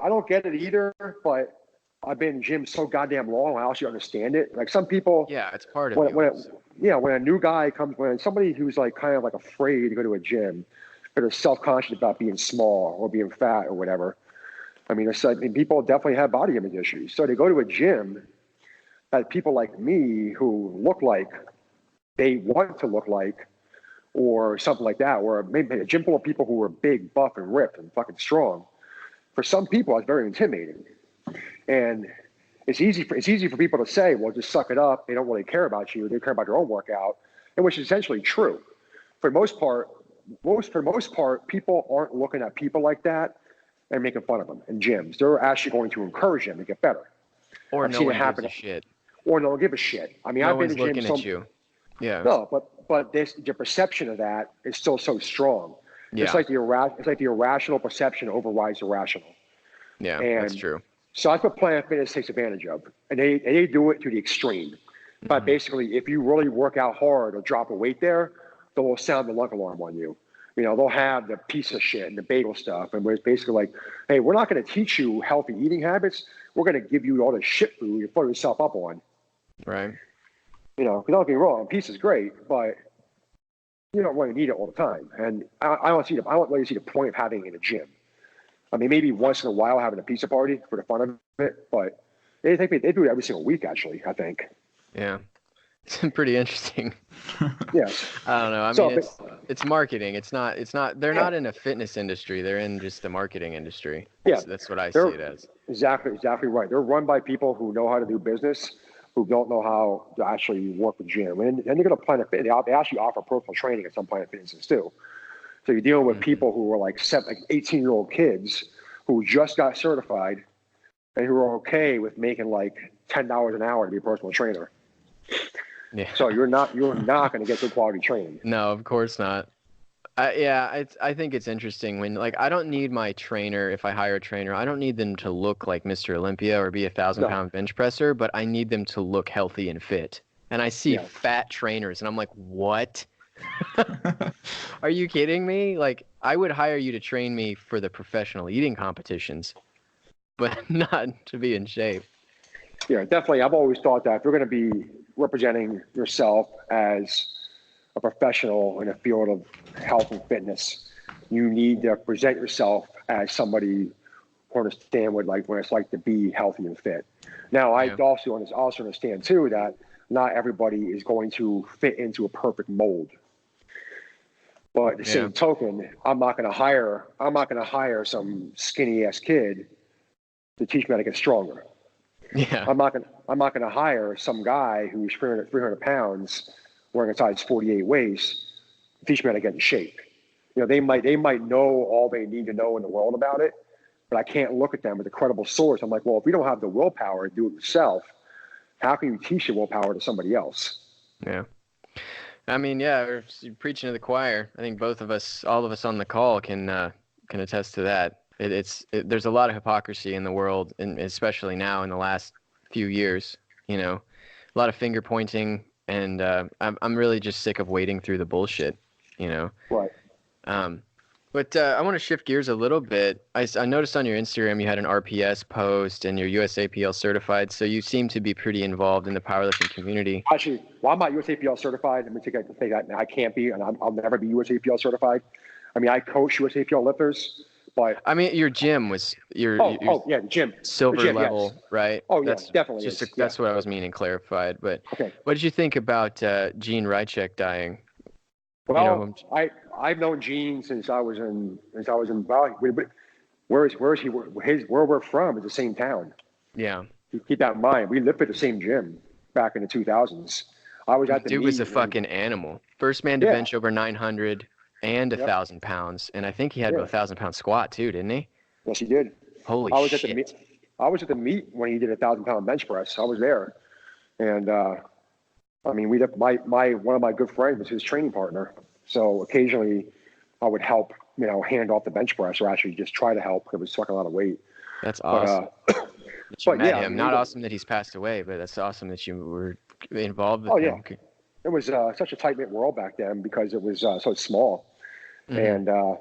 don't get it either, but I've been in gyms so goddamn long, I actually understand it. Like some people, Yeah, it's part of it. when a new guy comes, when somebody who's like kind of like afraid to go to a gym, or they're self-conscious about being small or being fat or whatever. I mean, people definitely have body image issues, so they go to a gym at people like me who look like they want to look like, or something like that, or maybe a gym full of people who are big, buff, and ripped and fucking strong. For some people, it's very intimidating. And it's easy for people to say, well, just suck it up. They don't really care about you. They care about their own workout, and which is essentially true. For the most part, people aren't looking at people like that and making fun of them in gyms. They're actually going to encourage them to get better. Or no one gives a shit. Or no one give a shit. I mean, no I've been one's to gyms. looking at you. Yeah. No, but the perception of that is still so strong. Yeah. It's like the irrational perception overrides the rational. Yeah, and that's true. So that's what Planet Fitness takes advantage of, and they do it to the extreme. But basically, if you really work out hard or drop a weight there, they'll sound the lunk alarm on you. You know, they'll have the piece of shit and the bagel stuff, and it's basically like, hey, we're not going to teach you healthy eating habits. We're going to give you all the shit food you put yourself up on. Right. You know, because don't get me wrong, a piece is great, but you don't really need it all the time. And I don't really see the point of having it in a gym. I mean, maybe once in a while having a pizza party for the fun of it, but they do it every single week, actually, I think. Yeah. It's pretty interesting. Yes. I don't know. I mean, it's marketing. They're not in a fitness industry. They're in just the marketing industry. Yeah. That's what I see it as. Exactly right. They're run by people who know how to do business, who don't know how to actually work with gym. And they're going to Planet Fitness. They actually offer personal training at some Planet Fitnesses too. So you're dealing with people who are like 18-year-old kids who just got certified and who are okay with making like $10 an hour to be a personal trainer. Yeah. So you're not going to get good quality training. No, of course not. I think it's interesting when, like, I don't need my trainer, if I hire a trainer, I don't need them to look like Mr. Olympia or be a 1,000-pound bench presser, but I need them to look healthy and fit. And I see fat trainers, and I'm like, what? Are you kidding me? Like, I would hire you to train me for the professional eating competitions, but not to be in shape. Yeah, definitely. I've always thought that if you're going to be representing yourself as a professional in a field of health and fitness, you need to present yourself as somebody who understands what it's like to be healthy and fit. Now, I also understand too that not everybody is going to fit into a perfect mold. But at the same token, I'm not going to hire some skinny ass kid to teach me how to get stronger. Yeah. I'm not going to hire some guy who's 300 pounds wearing a size 48 waist to teach me how to get in shape. You know, they might know all they need to know in the world about it, but I can't look at them as a credible source. I'm like, well, if you don't have the willpower to do it yourself, how can you teach your willpower to somebody else? Yeah. I mean, we're preaching to the choir. I think all of us on the call can attest to that. There's a lot of hypocrisy in the world, and especially now in the last few years, you know, a lot of finger pointing, and I'm really just sick of wading through the bullshit, you know. Right. But I want to shift gears a little bit. I noticed on your Instagram you had an RPS post and you're USAPL certified, so you seem to be pretty involved in the powerlifting community. Actually, well, I'm not USAPL certified. Let me take that. I can't be, and I'll never be USAPL certified. I mean, I coach USAPL lifters, but I mean, your gym was the gym silver level, yes. Right? Oh, yeah, definitely. That's what I was meaning clarified. But okay. What did you think about Gene Rychek dying? Well, I've known Gene since I was in Valley. Where we're from is the same town. Yeah. Keep that in mind. We lived at the same gym back in the 2000s. I was at the dude was a fucking animal. First man to bench over 900 and 1,000 pounds, and I think he had a 1,000-pound squat too, didn't he? Yes, he did. Holy shit! I was at the meet when he did a 1,000-pound bench press. I was there, and I mean, one of my good friends was his training partner. So occasionally, I would help, hand off the bench press, or actually just try to help. It was fucking a lot of weight. That's awesome. That you met him. Not awesome that he's passed away, but that's awesome that you were involved with him. Yeah. It was such a tight-knit world back then because it was so small. Mm-hmm. And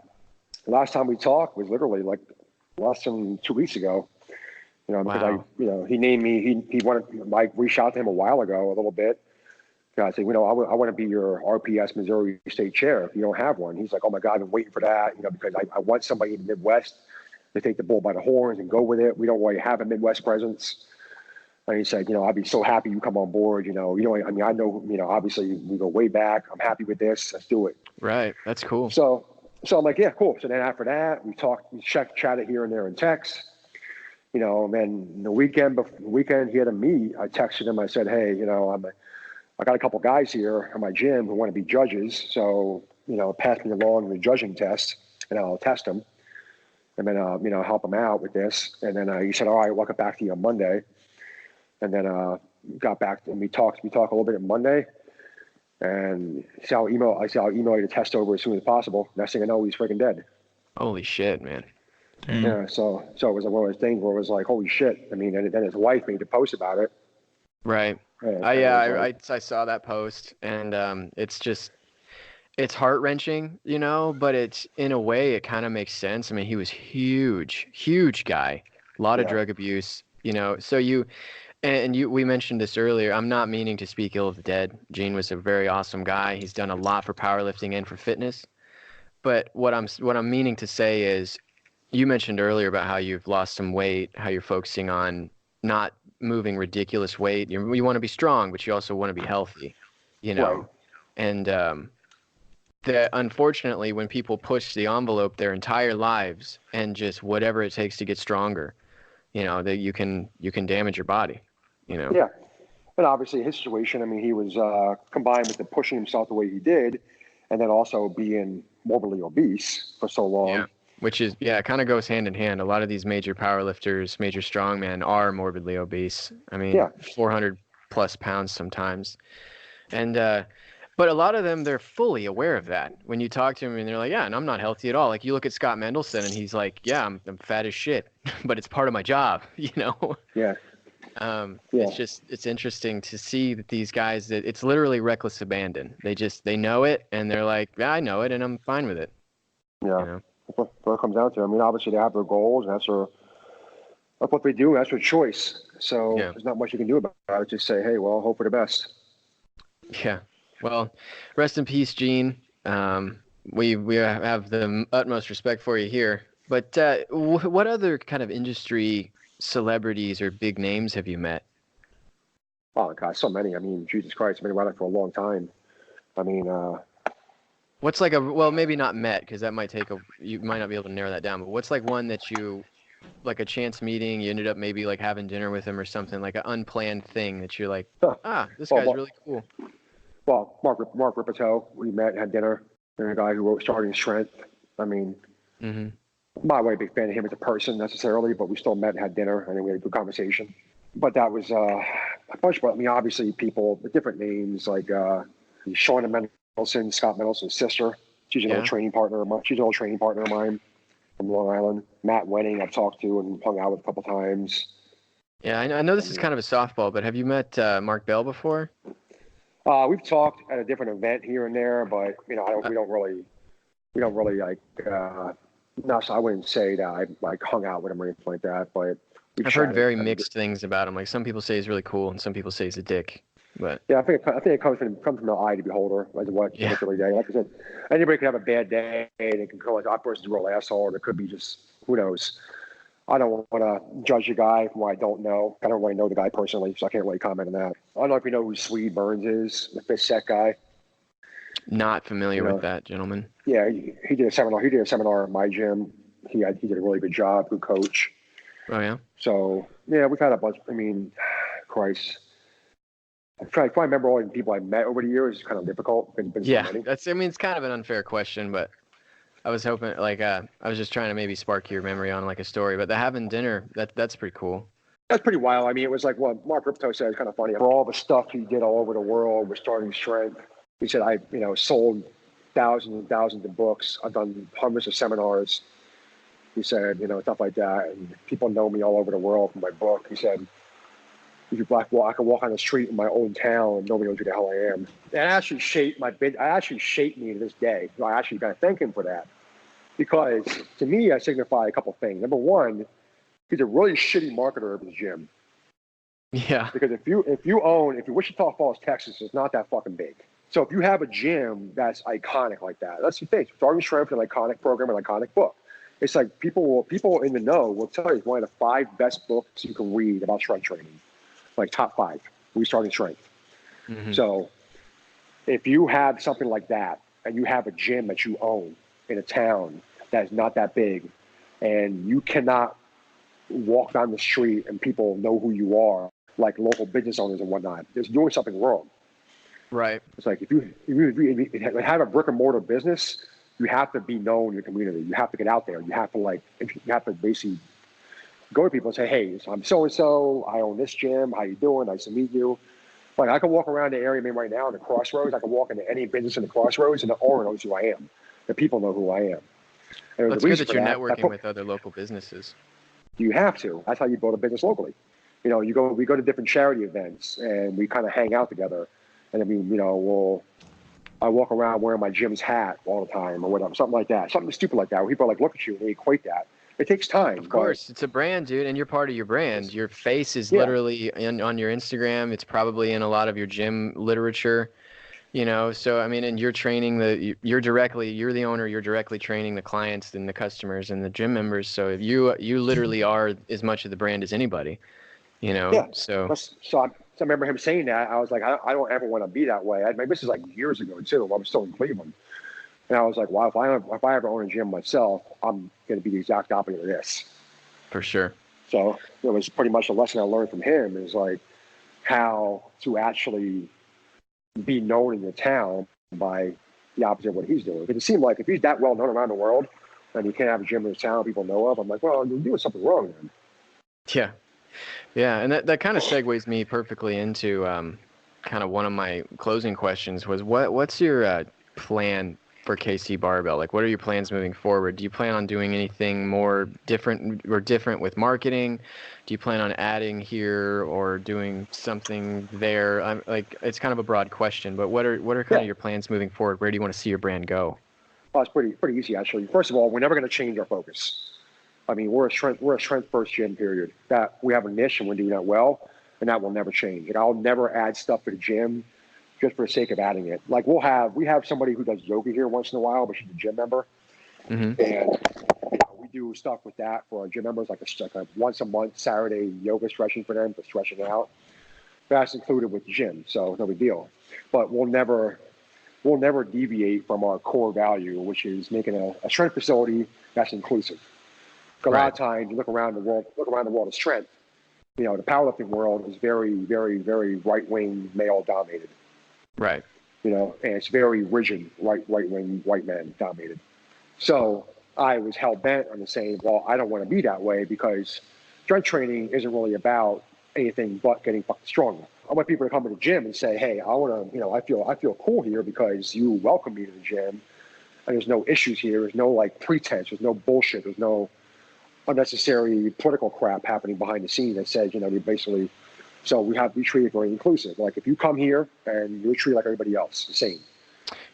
last time we talked was literally like less than 2 weeks ago. Because he named me. He wanted. I reached out to him a while ago, a little bit. I said, I want to be your RPS Missouri State Chair if you don't have one. He's like, oh my God, I've been waiting for that. Because I want somebody in the Midwest to take the bull by the horns and go with it. We don't really have a Midwest presence. And he said, I'd be so happy you come on board. I know, obviously we go way back. I'm happy with this. Let's do it. Right. That's cool. So I'm like, yeah, cool. So then after that, we chatted here and there in text, and then the weekend he had a meet, I texted him. I said, hey, I got a couple guys here in my gym who want to be judges. So, pass me along the judging test and I'll test them and then, help them out with this. And then he said, all right, we'll get back to you on Monday. And then got back and we talked a little bit on Monday. And I said, I'll email you the test over as soon as possible. Next thing I know, he's freaking dead. Holy shit, man. Damn. Yeah, so it was one of those things where it was like, holy shit. I mean, and then his wife made a post about it. Right. I saw that post, and it's heart-wrenching, but it's, in a way, it kind of makes sense. I mean, he was huge guy, a lot of drug abuse, so we mentioned this earlier. I'm not meaning to speak ill of the dead. Gene was a very awesome guy. He's done a lot for powerlifting and for fitness. But what I'm meaning to say is, you mentioned earlier about how you've lost some weight, how you're focusing on not moving ridiculous weight. You want to be strong, but you also want to be healthy, Right. And that unfortunately, when people push the envelope their entire lives and just whatever it takes to get stronger, that you can damage your body. Yeah. And obviously his situation, I mean, he was combined with the pushing himself the way he did, and then also being morbidly obese for so long. Yeah. Which is, it kind of goes hand in hand. A lot of these major powerlifters, major strongmen are morbidly obese. I mean, 400 plus pounds sometimes. And, but a lot of them, they're fully aware of that. When you talk to them and they're like, and I'm not healthy at all. Like, you look at Scott Mendelson and he's like, I'm fat as shit, but it's part of my job, Yeah. It's interesting to see that these guys, that it's literally reckless abandon. They know it and they're like, I know it and I'm fine with it. Yeah. That's what it comes down to. I mean, obviously they have their goals and that's what they do. That's their choice. So there's not much you can do about it. Just say, hey, well, hope for the best. Yeah. Well, rest in peace, Gene. We have the utmost respect for you here. But what other kind of industry celebrities or big names have you met? Oh, God, so many. I mean, Jesus Christ, I've been around it for a long time. I mean, what's like maybe not met, because that might you might not be able to narrow that down, but what's like one that you, like a chance meeting, you ended up maybe like having dinner with him or something, like an unplanned thing that you're like, this guy's really cool. Well, Mark Ripito, we met, had dinner. And a guy who wrote Starting Strength. I mean, not a big fan of him as a person necessarily, but we still met and had dinner, and then we had a good conversation. But that was a bunch of, obviously people with different names, like Shauna Mendelson, Scott Mendelson's sister. She's an old training partner of mine. From Long Island. Matt Wenning, I've talked to and hung out with a couple times. Yeah, I know this is kind of a softball, but have you met Mark Bell before? We've talked at a different event here and there, but we don't really like. No, so I wouldn't say that I like hung out with him or anything like that. But I've heard very mixed things about him. Like, some people say he's really cool, and some people say he's a dick. But yeah, I think it comes from the eye to beholder, as what every day. Like I said, anybody can have a bad day, and it can go like that person's a real asshole, or it could be just who knows. I don't want to judge a guy from what I don't know. I don't really know the guy personally, so I can't really comment on that. I don't know if you know who Swede Burns is, the fish set guy. Not familiar with that gentleman. Yeah, he did a seminar. He did a seminar at my gym. He did a really good job, good coach. Oh yeah. So yeah, we've had a bunch. I mean, Christ. I'm trying to remember all the people I met over the years. It's kind of difficult. It's kind of an unfair question, but I was hoping, I was just trying to maybe spark your memory on like a story. But the having dinner, that's pretty cool. That's pretty wild. I mean, it was like what Mark Ripto said. It's kind of funny. For all the stuff he did all over the world with Starting Strength, he said, I sold thousands and thousands of books. I've done hundreds of seminars. He said, stuff like that. And people know me all over the world from my book. He said, I can walk on the street in my own town and nobody knows who the hell I am. That actually shaped me to this day. I actually got to thank him for that. Because to me, I signify a couple things. Number one, he's a really shitty marketer of his gym. Yeah. Because if Wichita Falls, Texas is not that fucking big. So if you have a gym that's iconic like that, that's the thing. Starting Strength is an iconic program, an iconic book. It's like people in the know will tell you it's one of the 5 best books you can read about strength training. like top 5. We start in strength. Mm-hmm. So if you have something like that and you have a gym that you own in a town that is not that big and you cannot walk down the street and people know who you are, like local business owners and whatnot, there's doing something wrong. Right. It's like if you have a brick and mortar business, you have to be known in your community. You have to get out there. You have to basically go to people and say, hey, I'm so-and-so. I own this gym. How you doing? Nice to meet you. Like I can walk around the area right now in the Crossroads. I can walk into any business in the Crossroads and the owner knows who I am. The people know who I am. Well, it's good that you're networking with other local businesses. You have to. That's how you build a business locally. We go to different charity events and we kind of hang out together. And I mean, I walk around wearing my gym's hat all the time or whatever, something like that. Something stupid like that where people look at you and they equate that. It takes time. Of course. It's a brand, dude, and you're part of your brand. Your face is literally on your Instagram. It's probably in a lot of your gym literature, So, I mean, and you're training you're the owner, you're directly training the clients and the customers and the gym members. So you literally are as much of the brand as anybody, Yeah. So I remember him saying that. I was like, I don't ever want to be that way. This is like years ago too. I was still in Cleveland, and I was like, wow, if I ever own a gym myself, I'm going to be the exact opposite of this. For sure. So it was pretty much a lesson I learned from him is like how to actually be known in your town by the opposite of what he's doing. Because it seemed like if he's that well known around the world and you can't have a gym in the town people know of, I'm like, well, you're doing something wrong then. Yeah. Yeah, and that kind of segues me perfectly into kind of one of my closing questions was what's your plan for KC Barbell? Like, what are your plans moving forward? Do you plan on doing anything more different with marketing? Do you plan on adding here or doing something there? It's kind of a broad question, but what are kind of your plans moving forward? Where do you want to see your brand go? Well, it's pretty easy actually. First of all, we're never going to change our focus. I mean, we're a strength first gym, period. That we have a niche and we're doing that well, and that will never change. And I'll never add stuff to the gym just for the sake of adding it. Like we have somebody who does yoga here once in a while, but she's a gym member, mm-hmm. and we do stuff with that for our gym members, like a once a month Saturday yoga stretching for them for stretching out. That's included with the gym, so no big deal. But we'll never deviate from our core value, which is making a strength facility that's inclusive. A lot of times you look around the world of strength, the powerlifting world is very, very, very right-wing male dominated. Right. And it's very rigid, right-wing white men dominated. So I was hell-bent on saying, well, I don't want to be that way because strength training isn't really about anything but getting fucking stronger. I want people to come to the gym and say, hey, I want to, I feel cool here because you welcome me to the gym and there's no issues here. There's no pretense. There's no bullshit. There's no unnecessary political crap happening behind the scenes that says, they basically, so we treat it very inclusive. Like if you come here and you're treated like everybody else, the same.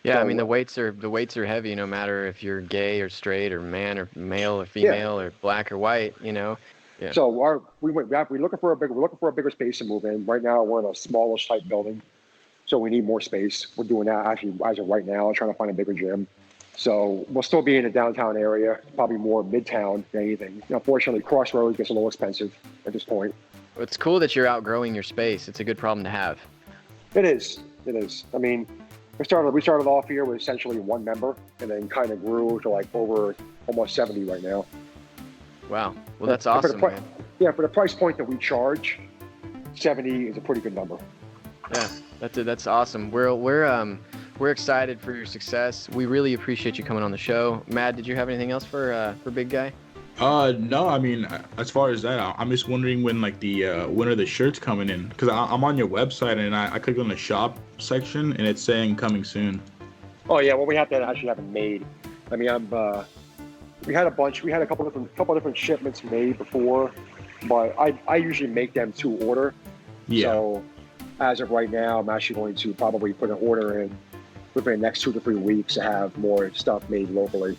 Yeah, so, I mean the weights are heavy, no matter if you're gay or straight or man or male or female or black or white, Yeah. So we're looking for a bigger space to move in. Right now we're in a smallish type building, so we need more space. We're doing that actually as of right now, trying to find a bigger gym. So we'll still be in the downtown area, probably more midtown than anything. Unfortunately, Crossroads gets a little expensive at this point. It's cool that you're outgrowing your space. It's a good problem to have. It is. I mean, we started off here with essentially one member, and then kind of grew to over almost 70 right now. Wow. Well, that's awesome, man. Yeah, for the price point that we charge, 70 is a pretty good number. Yeah, that's awesome. We're excited for your success. We really appreciate you coming on the show. Matt, did you have anything else for Big Guy? No, I mean, as far as that, I'm just wondering when when are the shirts coming in? Because I'm on your website and I clicked on the shop section and it's saying coming soon. Oh yeah, well we have to actually have them made. I mean, we had a couple different shipments made before, but I usually make them to order. Yeah. So as of right now, I'm actually going to probably put an order in within the next 2 to 3 weeks to have more stuff made locally.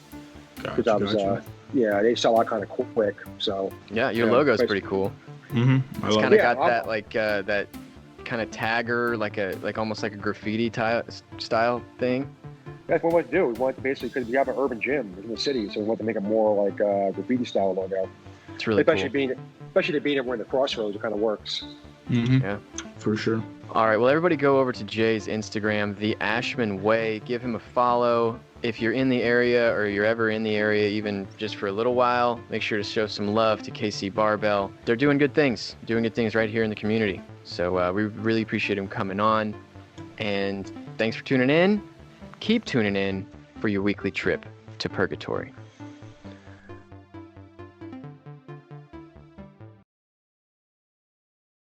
Gotcha. They sell out kind of quick. So yeah, your logo's pretty cool. Mm-hmm. It's kind of got that kind of tagger, like almost like a graffiti style thing. That's what we want to do. We want to basically, because we have an urban gym in the city, so we want to make it more like a graffiti style logo. It's really especially cool. Especially being that we're in the Crossroads, it kind of works. Mm-hmm. Yeah. For sure. All right. Well, everybody go over to Jay's Instagram, The Ashman Way. Give him a follow. If you're in the area or you're ever in the area, even just for a little while, make sure to show some love to KC Barbell. They're doing good things right here in the community. So we really appreciate him coming on. And thanks for tuning in. Keep tuning in for your weekly trip to Purgatory.